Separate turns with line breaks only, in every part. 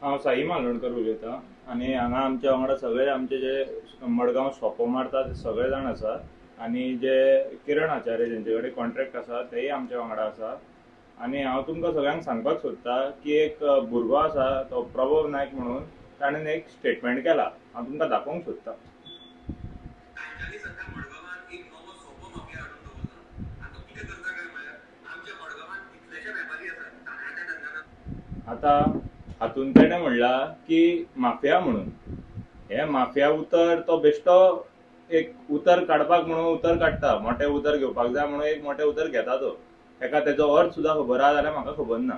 हांव साई मालवणकर उलयतां आनी हांगा आमच्या वांगडा सगळे आमचे जे मडगांव सोपो मारता ते सगळे जाण आसा आनी जे किरण आचार्य जेंचे कडेन कॉन्ट्रॅक्ट आसा तेय आमच्या वांगडा आसा आनी हांव तुमकां सगळ्यांक सांगपाक सोदतां की एक भुरगो आसा तो प्रभव नायक म्हणून ताणें एक स्टेटमेंट केला हांव तुमकां दाखोवंक सोदतां.
तांच्यांनी सध्या मडगांवांत एक नवो सोपो माफिया हाडून दवरला आनी तो कितें करता काय म्हळ्यार आमच्या मडगांवांत कितलेशे वेपारी आसात तांण्याच्या धंद्यान
आतां हातून तेणें म्हणला की माफिया म्हणून हे माफिया उतर तो बेश्टो एक उतर काडपाक म्हणून उतर काडटा मोठें उतर घेवपाक जाय म्हणून एक मोठें उतर घेता तो ताका तेजो अर्थ सुद्दां खबर आहा जाल्यार म्हाका खबर ना.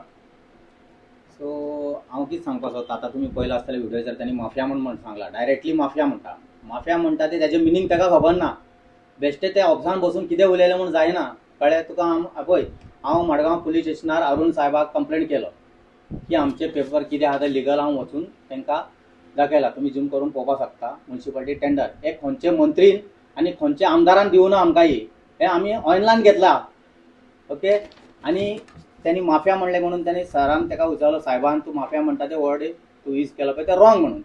सो हांव कितें सांगपाक सोदतां आतां तुमी पयलो आसतले व्हिडिओचेर त्यांनी माफिया म्हणून सांगला डायरेक्टली माफिया म्हणटा. माफिया म्हणटा ते त्याचे मिनींग ताका खबर ना. बेश्टे ते ऑफिसान बसून कितें उलयलें म्हणून जायना कळ्ळें तुका. पळय हांव मडगांव पुलीस स्टेशनार अरुण साहेबाक कंप्लेंट केलो की आमचे पेपर कितें आहा ते लिगल हांव वचून तांकां दाखयला. तुम्ही जूम करून पळोवपाक शकता. म्युन्सिपालिटी टेंडर एक खंयचे मंत्रीन आनी खंयचे आमदारान दिवना आमकां हे आमी ऑनलायन घेतला. ओके आनी त्यांनी माफिया म्हणले म्हणून त्यांनी सरान ताका विचारलो साहेबान तूं माफिया म्हणटा ते वर्ड तूं यूज केलो पळय ते रॉंग म्हणून.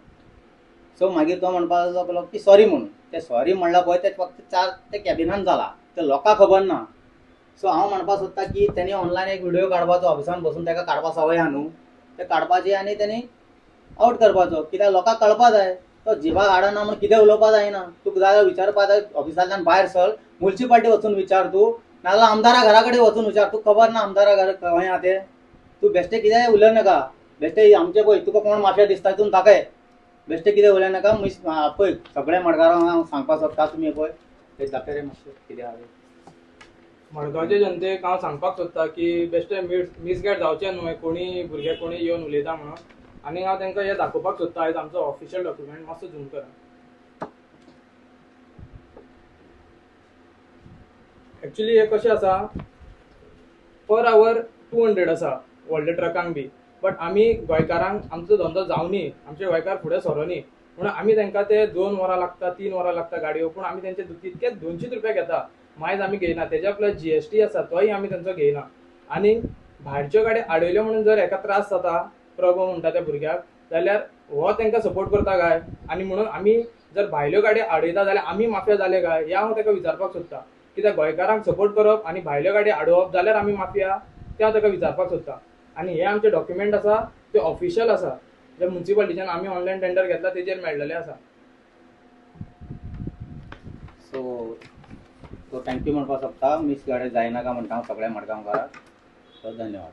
सो मागीर तो म्हणपाक लागलो की सॉरी म्हणून. ते सॉरी म्हणला पळय ते फक्त 4 ते कॅबिनान जाला ते लोकांक खबर ना. सो हांव म्हणपाक सोदता की त्यांनी ऑनलायन एक व्हिडिओ काडपाचो ऑफिसान बसून ताका काडपा सवय आहा न्हू ते काडपाचे आनी त्यांनी आउट करपाचो कित्याक लोकांक कळपा जाय. तो जिवाक हाडना म्हणून कितें उलोवपा जायना. तुका जाय विचारपा जाय ऑफिसांतल्यान भायर सर म्युन्सिपालिटी वचून विचार तूं नाजाल्यार आमदारा घरा कडेन वचून विचार. तुका खबर ना आमदारा घर खंय आहा ते. तूं बेश्टे कितें उलय नाका. बेश्टे आमचे पळय तुका कोण माफिया दिसता तितून दाखय. बेश्टे कितें उलय नाका. पळय सगळे मडगांवांक हांव सांगपाक सोदता तुमी पळय ते दाखय रे मातशें कितें आहा तें.
मडगांवचे जनतेक हांव सांगपाक सोदता की बेश्टे मिसगायड जावचे न्हू कोणी भुरगे कोणी येवन उलयता म्हणून. आनी हांव तांकां हें दाखोवपाक सोदता आयज आमचो ऑफिशियल डॉक्युमेंट मातसो झूम करा. एक्चुली हे कशें आसा पर आवर 200 आसा व्हडले ट्रकांक बी. बट आमी गोंयकारांक आमचो धंदो जावनी आमचे गोंयकार फुडें सरोनी म्हणून आमी तांकां ते 2 वरां लागता 3 वरां लागता गाडयो पूण आमी तेंचे तितकेच 200 रुपया घेता. मायज आमी घेयना तेज्या प्लस GST आसा तोय आमी तेंचो घेयना. आनी भायरच्यो गाडयो आडयल्यो म्हणून जर हेका त्रास जाता प्रॉब्लम म्हणटा त्या भुरग्याक जाल्यार हो तांकां सपोर्ट करता काय आनी म्हणून आमी जर भायल्यो गाडयो आडयता जाल्यार आमी माफिया जाले काय हें हांव ताका विचारपाक सोदता. कित्याक गोंयकारांक सपोर्ट करप आनी भायल्यो गाडयो आडोवप जाल्यार आमी माफिया तें हांव ताका विचारपाक सोदता. आनी हे आमचे डॉक्युमेंट आसा ते ऑफिशियल आसा जे म्युन्सिपालिटीच्यान आमी ऑनलायन टेंडर घेतला तेजेर मेळ्ळेले आसा.
सो थँक्यू म्हणपाक सोदता. मिस गाडे जायनाका म्हणटा हांव सगळ्या मडगांवकाराक. सो धन्यवाद.